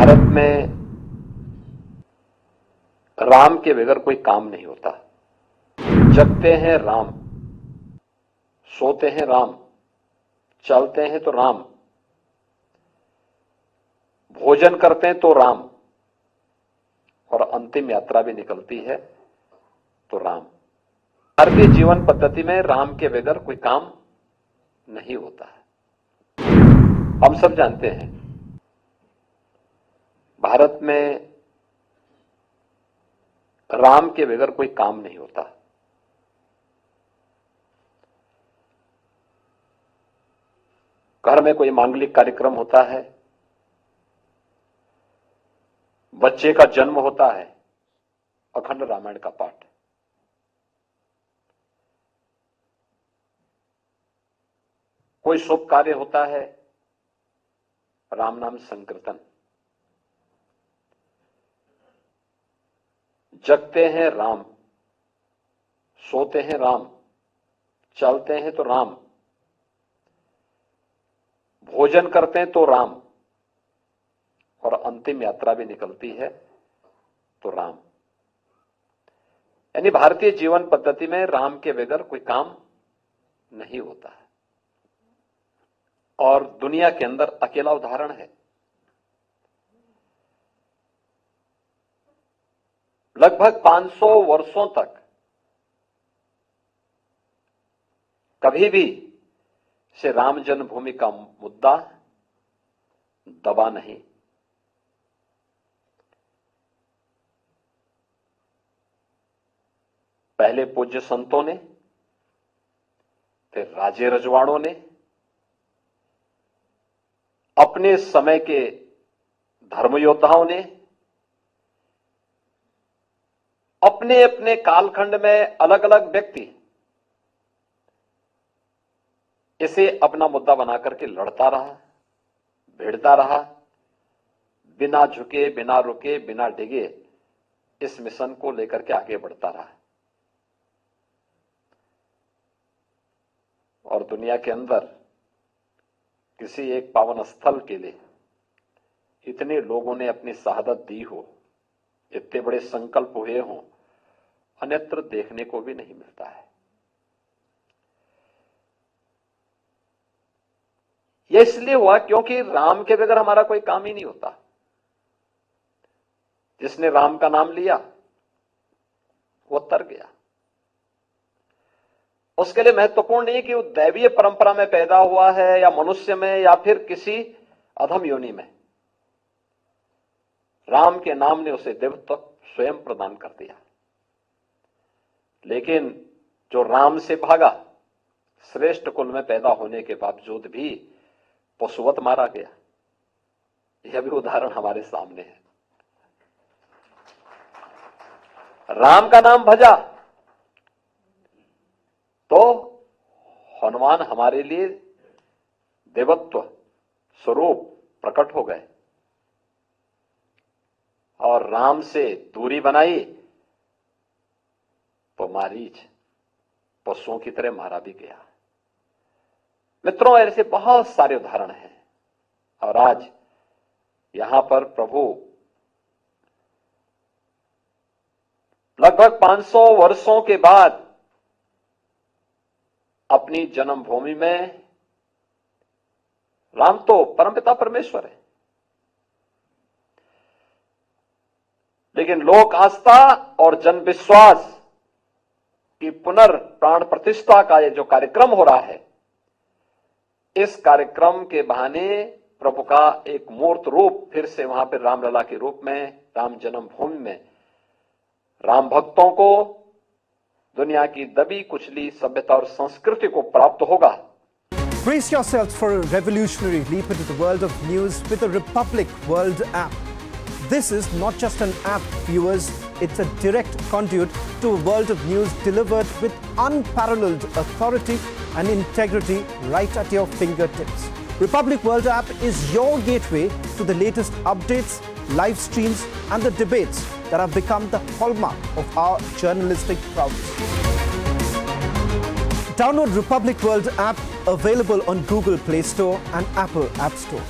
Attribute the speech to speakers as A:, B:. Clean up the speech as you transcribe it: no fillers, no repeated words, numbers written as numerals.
A: भारत में राम के बगैर कोई काम नहीं होता। जगते हैं राम, सोते हैं राम, चलते हैं तो राम, भोजन करते हैं तो राम, और अंतिम यात्रा भी निकलती है तो राम। भारतीय जीवन पद्धति में राम के बगैर कोई काम नहीं होता है। हम सब जानते हैं भारत में राम के बगैर कोई काम नहीं होता। घर में कोई मांगलिक कार्यक्रम होता है, बच्चे का जन्म होता है, अखंड रामायण का पाठ। कोई शुभ कार्य होता है, राम नाम संकीर्तन। जगते हैं राम, सोते हैं राम, चलते हैं तो राम, भोजन करते हैं तो राम, और अंतिम यात्रा भी निकलती है तो राम। यानी भारतीय जीवन पद्धति में राम के बगैर कोई काम नहीं होता है। और दुनिया के अंदर अकेला उदाहरण है। लगभग 500 वर्षों तक कभी भी से राम जन्मभूमि का मुद्दा दबा नहीं। पहले पूज्य संतों ने, फिर राजे रजवाड़ों ने, अपने समय के धर्म योद्धाओं ने अपने अपने कालखंड में अलग अलग व्यक्ति इसे अपना मुद्दा बना करके लड़ता रहा, भिड़ता रहा, बिना झुके, बिना रुके, बिना डिगे इस मिशन को लेकर के आगे बढ़ता रहा। और दुनिया के अंदर किसी एक पावन स्थल के लिए इतने लोगों ने अपनी शहादत दी हो, इतने बड़े संकल्प हुए हों, अन्यत्र देखने को भी नहीं मिलता है। यह इसलिए हुआ क्योंकि राम के बगैर हमारा कोई काम ही नहीं होता। जिसने राम का नाम लिया वो तर गया। उसके लिए महत्वपूर्ण नहीं कि वो दैवीय परंपरा में पैदा हुआ है या मनुष्य में या फिर किसी अधम योनि में। राम के नाम ने उसे देवत्व स्वयं प्रदान कर दिया। लेकिन जो राम से भागा, श्रेष्ठ कुल में पैदा होने के बावजूद भी पशुवत मारा गया। यह भी उदाहरण हमारे सामने है। राम का नाम भजा तो हनुमान हमारे लिए देवत्व स्वरूप प्रकट हो गए। और राम से दूरी बनाई तो मारीच पशुओं की तरह मारा भी गया। मित्रों, ऐसे बहुत सारे उदाहरण हैं। और आज यहां पर प्रभु लगभग 500 वर्षों के बाद अपनी जन्मभूमि में, राम तो परमपिता परमेश्वर है, लेकिन लोक आस्था और जन विश्वास की पुनर्प्राण प्रतिष्ठा का ये जो कार्यक्रम हो रहा है, इस कार्यक्रम के बहाने प्रभु का एक मूर्त रूप फिर से वहां पर रामलला के रूप में राम जन्मभूमि में राम भक्तों को दुनिया की दबी कुचली सभ्यता और संस्कृति को प्राप्त होगा।
B: Brace yourselves for a revolutionary leap into the world of news with the Republic World app. This is not just an app, viewers, it's a direct conduit to a world of news delivered with unparalleled authority and integrity right at your fingertips. Republic World app is your gateway to the latest updates, live streams and the debates that have become the hallmark of our journalistic prowess. Download Republic World app, available on Google Play Store and Apple App Store.